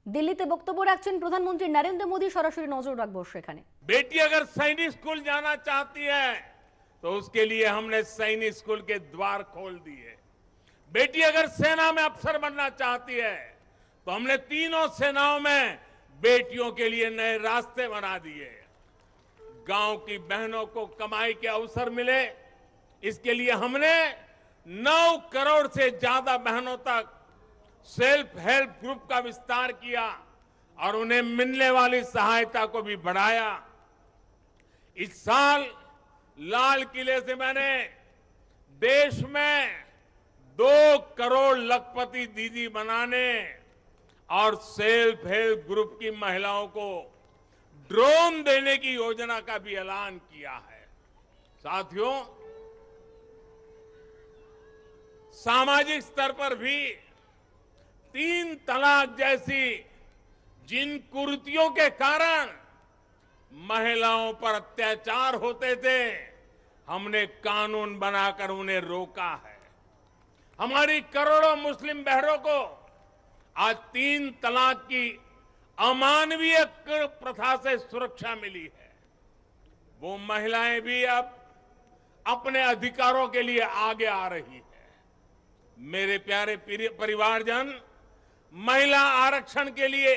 দিল্লিতে বক্তব্য রাখছেন প্রধানমন্ত্রী নরেন্দ্র মোদী। সরাসরি নজর রাখবো সেখানে। बेटी अगर सैनिक स्कूल जाना चाहती है तो उसके लिए हमने सैनिक स्कूल के द्वार खोल दिए। बेटी अगर सेना में अफसर बनना चाहती है तो हमने तीनों सेनाओं में बेटियों के लिए नए रास्ते बना दिए। गांव की बहनों को कमाई के अवसर मिले, इसके लिए हमने 9 करोड़ से ज्यादा बहनों तक सेल्फ हेल्प ग्रुप का विस्तार किया और उन्हें मिलने वाली सहायता को भी बढ़ाया। इस साल लाल किले से मैंने देश में 2 करोड़ लखपति दीदी बनाने और सेल्फ हेल्प ग्रुप की महिलाओं को ड्रोन देने की योजना का भी ऐलान किया है। साथियों, सामाजिक स्तर पर भी 3 तलाक जैसी जिन कुरीतियों के कारण महिलाओं पर अत्याचार होते थे, हमने कानून बनाकर उन्हें रोका है। हमारी करोड़ों मुस्लिम बहनों को आज 3 तलाक की अमानवीय प्रथा से सुरक्षा मिली है। वो महिलाएं भी अब अपने अधिकारों के लिए आगे आ रही है। मेरे प्यारे परिवारजन, महिला आरक्षण के लिए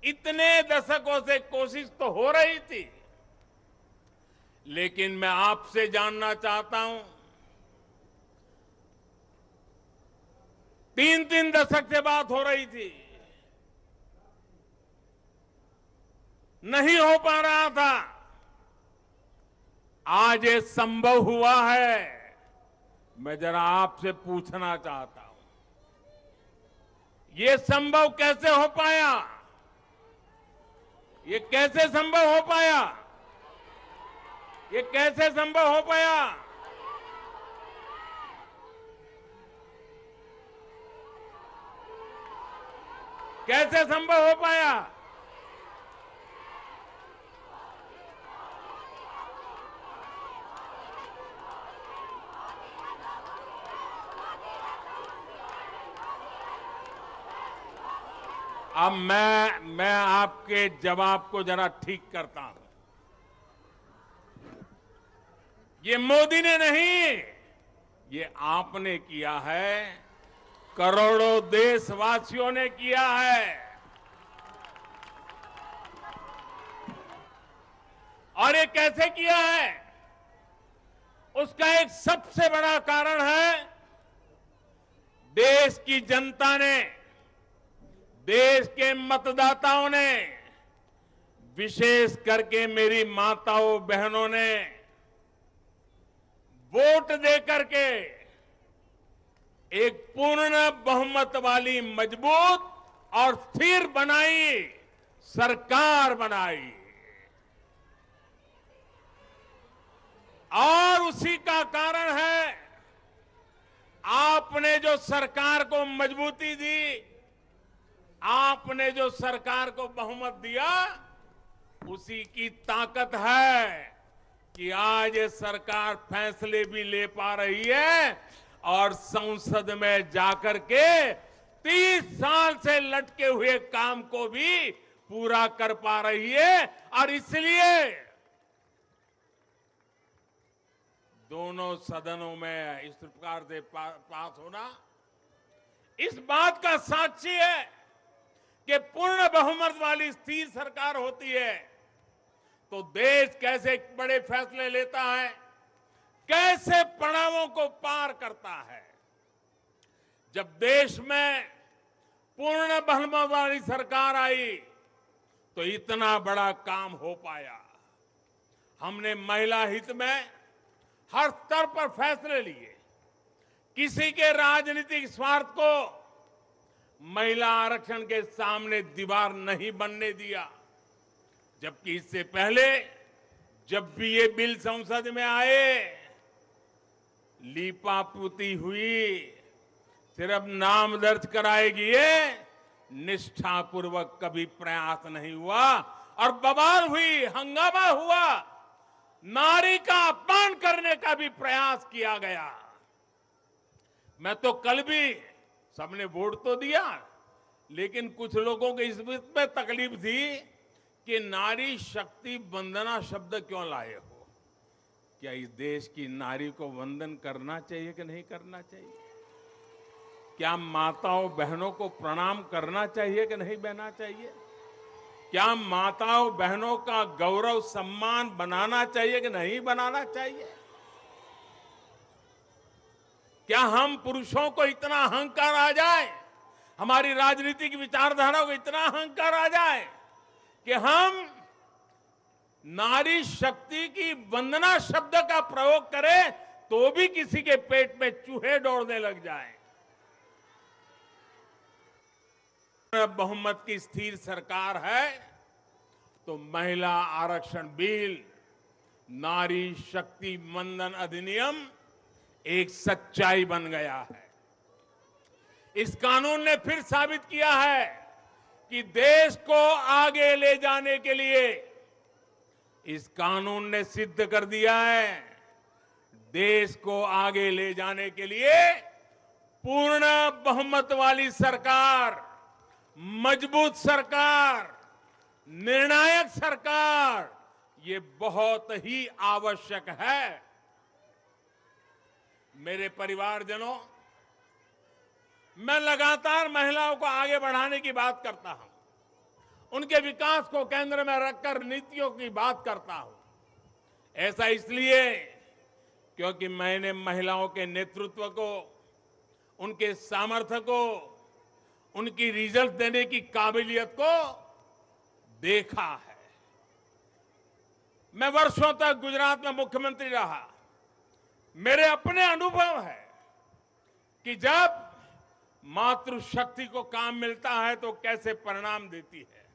इतने दशकों से कोशिश तो हो रही थी, लेकिन मैं आपसे जानना चाहता हूं, 3 दशक से बात हो रही थी, नहीं हो पा रहा था। आज ये संभव हुआ है। मैं जरा आपसे पूछना चाहता हूं, ये संभव कैसे हो पाया? ये कैसे संभव हो पाया? ये कैसे संभव हो पाया? कैसे संभव हो पाया? अब मैं आपके जवाब को जरा ठीक करता हूं। ये मोदी ने नहीं, ये आपने किया है, करोड़ों देशवासियों ने किया है। और ये कैसे किया है? उसका एक सबसे बड़ा कारण है, देश की जनता ने, देश के मतदाताओं ने, विशेष करके मेरी माताओं बहनों ने वोट देकर के एक पूर्ण बहुमत वाली मजबूत और स्थिर बनाई सरकार बनाई। और उसी का कारण है, आपने जो सरकार को मजबूती दी, आपने जो सरकार को बहुमत दिया, उसी की ताकत है कि आज ये सरकार फैसले भी ले पा रही है और संसद में जाकर के 30 साल से लटके हुए काम को भी पूरा कर पा रही है। और इसलिए दोनों सदनों में इस प्रकार से पास होना इस बात का साक्षी है कि पूर्ण बहुमत वाली स्थिर सरकार होती है तो देश कैसे बड़े फैसले लेता है, कैसे पड़ावों को पार करता है। जब देश में पूर्ण बहुमत वाली सरकार आई तो इतना बड़ा काम हो पाया। हमने महिला हित में हर स्तर पर फैसले लिए, किसी के राजनीतिक स्वार्थ को महिला आरक्षण के सामने दीवार नहीं बनने दिया। जबकि इससे पहले जब भी ये बिल संसद में आए, लीपापोती हुई, सिर्फ नाम दर्ज कराएगी, ये निष्ठापूर्वक कभी प्रयास नहीं हुआ और बवाल हुई, हंगामा हुआ, नारी का अपमान करने का भी प्रयास किया गया। मैं तो कल भी, सबने वोट तो दिया, लेकिन कुछ लोगों को इस बात पे तकलीफ थी कि नारी शक्ति वंदना शब्द क्यों लाए हो। क्या इस देश की नारी को वंदन करना चाहिए कि नहीं करना चाहिए? क्या माताओं बहनों को प्रणाम करना चाहिए कि नहीं बहना चाहिए? क्या माताओं बहनों का गौरव सम्मान बनाना चाहिए कि नहीं बनाना चाहिए? क्या हम पुरुषों को इतना अहंकार आ जाए, हमारी राजनीतिक विचारधारा को इतना अहंकार आ जाए कि हम नारी शक्ति की वंदना शब्द का प्रयोग करें तो भी किसी के पेट में चूहे दौड़ने लग जाएं? बहुमत की स्थिर सरकार है तो महिला आरक्षण बिल, नारी शक्ति वंदन अधिनियम एक सच्चाई बन गया है। इस कानून ने फिर साबित किया है कि देश को आगे ले जाने के लिए, इस कानून ने सिद्ध कर दिया है देश को आगे ले जाने के लिए पूर्ण बहुमत वाली सरकार, मजबूत सरकार, निर्णायक सरकार, ये बहुत ही आवश्यक है। मेरे परिवारजनों, मैं लगातार महिलाओं को आगे बढ़ाने की बात करता हूं, उनके विकास को केंद्र में रखकर नीतियों की बात करता हूं। ऐसा इसलिए क्योंकि मैंने महिलाओं के नेतृत्व को, उनके सामर्थ्य को, उनकी रिजल्ट देने की काबिलियत को देखा है। मैं वर्षों तक गुजरात में मुख्यमंत्री रहा। मेरे अपने अनुभव है कि जब मातृशक्ति को काम मिलता है तो कैसे परिणाम देती है।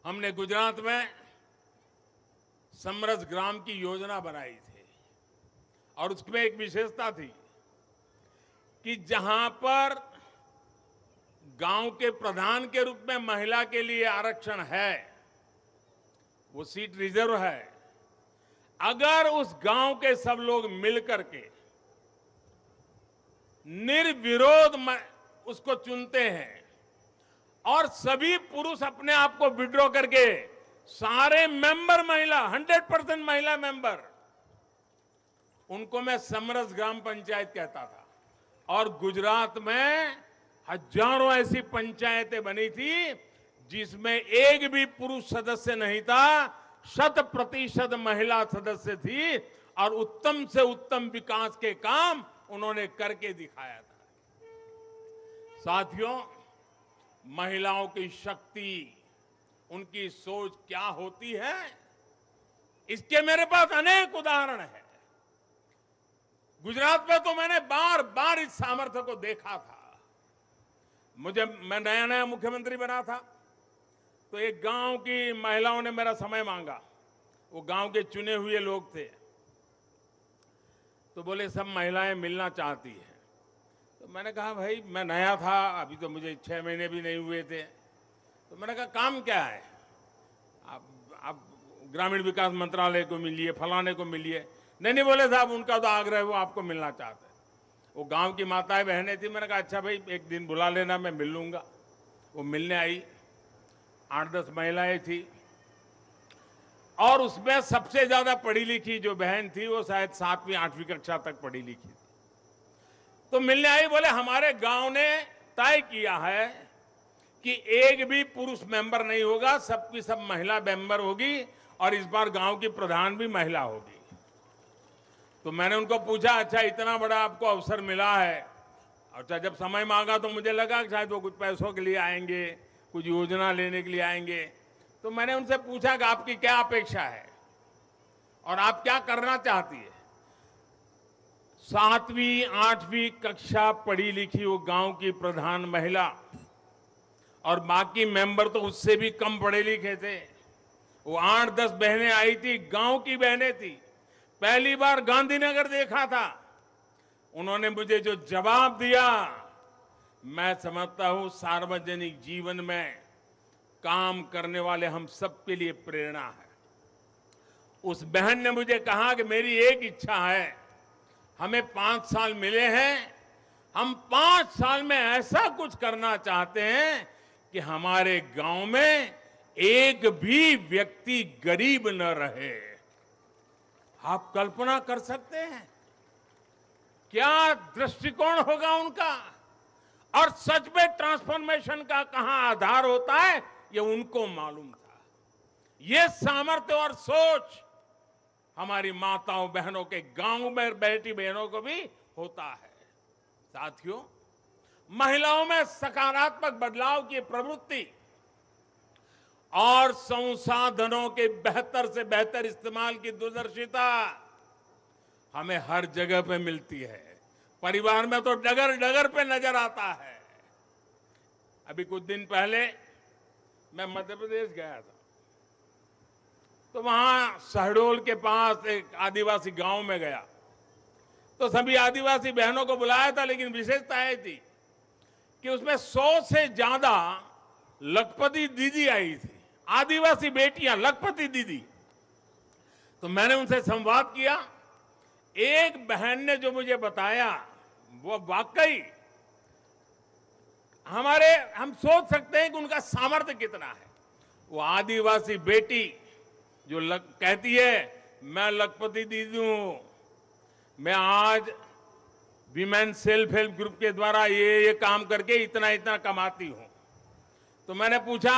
हमने गुजरात में समरस ग्राम की योजना बनाई थी और उसमें एक विशेषता थी कि जहां पर गांव के प्रधान के रूप में महिला के लिए आरक्षण है, वो सीट रिजर्व है, अगर उस गांव के सब लोग मिलकर के निर्विरोध उसको चुनते हैं और सभी पुरुष अपने आप को विड्रॉ करके सारे मेंबर महिला, 100% महिला मेंबर, उनको मैं समरस ग्राम पंचायत कहता था। और गुजरात में हजारों ऐसी पंचायतें बनी थी जिसमें एक भी पुरुष सदस्य नहीं था, 100% महिला सदस्य थी और उत्तम से उत्तम विकास के काम उन्होंने करके दिखाया था। साथियों, महिलाओं की शक्ति, उनकी सोच क्या होती है, इसके मेरे पास अनेक उदाहरण हैं। गुजरात में तो मैंने बार बार इस सामर्थ्य को देखा था। मैं नया नया मुख्यमंत्री बना था तो एक गांव की महिलाओं ने मेरा समय मांगा। वो गांव के चुने हुए लोग थे, तो बोले सब महिलाएं मिलना चाहती हैं। तो मैंने कहा भाई मैं नया था, अभी तो मुझे 6 महीने भी नहीं हुए थे। तो मैंने कहा काम क्या है, आप ग्रामीण विकास मंत्रालय को मिलिए, फलाने को मिलिए। नहीं बोले साहब उनका तो आग्रह है, वो आपको मिलना चाहते हैं। वो गांव की माताएं बहनें थी। मैंने कहा अच्छा भाई एक दिन बुला लेना, मैं मिल लूंगा। वो मिलने आई, 8-10 महिलाएं थी और उसमें सबसे ज्यादा पढ़ी लिखी जो बहन थी वो शायद 7वीं 8वीं कक्षा तक पढ़ी लिखी थी। तो मिलने आई, बोले हमारे गांव ने तय किया है कि एक भी पुरुष मेंबर नहीं होगा, सबकी सब महिला मेंबर होगी और इस बार गांव की प्रधान भी महिला होगी। तो मैंने उनको पूछा अच्छा इतना बड़ा आपको अवसर मिला है। अच्छा जब समय मांगा तो मुझे लगा कि शायद वो कुछ पैसों के लिए आएंगे, कुछ योजना लेने के लिए आएंगे। तो मैंने उनसे पूछा कि आपकी क्या अपेक्षा है और आप क्या करना चाहती है। 7वीं 8वीं कक्षा पढ़ी लिखी वो गांव की प्रधान महिला और बाकी मेंबर तो उससे भी कम पढ़े लिखे थे। वो 8-10 बहनें आई थी, गांव की बहनें थी। पहली बार गांधीनगर देखा था। उन्होंने मुझे जो जवाब दिया, मैं समझता हूं सार्वजनिक जीवन में काम करने वाले हम सबके लिए प्रेरणा है। उस बहन ने मुझे कहा कि मेरी एक इच्छा है, हमें 5 साल मिले हैं, हम 5 साल में ऐसा कुछ करना चाहते हैं कि हमारे गांव में एक भी व्यक्ति गरीब न रहे। आप कल्पना कर सकते हैं क्या दृष्टिकोण होगा उनका? और सच में ट्रांसफॉर्मेशन का कहां आधार होता है ये उनको मालूम था। ये सामर्थ्य और सोच हमारी माताओं बहनों के गांव में बैठी बहनों को भी होता है। साथियों, महिलाओं में सकारात्मक बदलाव की प्रवृत्ति और संसाधनों के बेहतर से बेहतर इस्तेमाल की दूरदर्शिता हमें हर जगह पे मिलती है। परिवार में तो डगर डगर पे नजर आता है। अभी कुछ दिन पहले मैं मध्य प्रदेश गया था, तो वहां शहडोल के पास एक आदिवासी गांव में गया, तो सभी आदिवासी बहनों को बुलाया था, लेकिन विशेषता यह थी कि उसमें 100 से ज्यादा लखपति दीदी आई थी, आदिवासी बेटियां, लखपति दीदी। तो मैंने उनसे संवाद किया। एक बहन ने जो मुझे बताया वो वाकई हम सोच सकते हैं कि उनका सामर्थ्य कितना है। वो आदिवासी बेटी जो कहती है मैं लखपति दीदी हूं, मैं आज विमेन सेल्फ हेल्प ग्रुप के द्वारा ये काम करके इतना इतना कमाती हूं। तो मैंने पूछा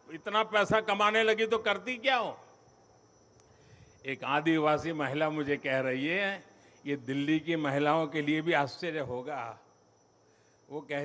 इतना पैसा कमाने लगी तो करती क्या हो? एक आदिवासी महिला मुझे कह रही है, ये दिल्ली की महिलाओं के लिए भी आश्चर्य होगा। वो कह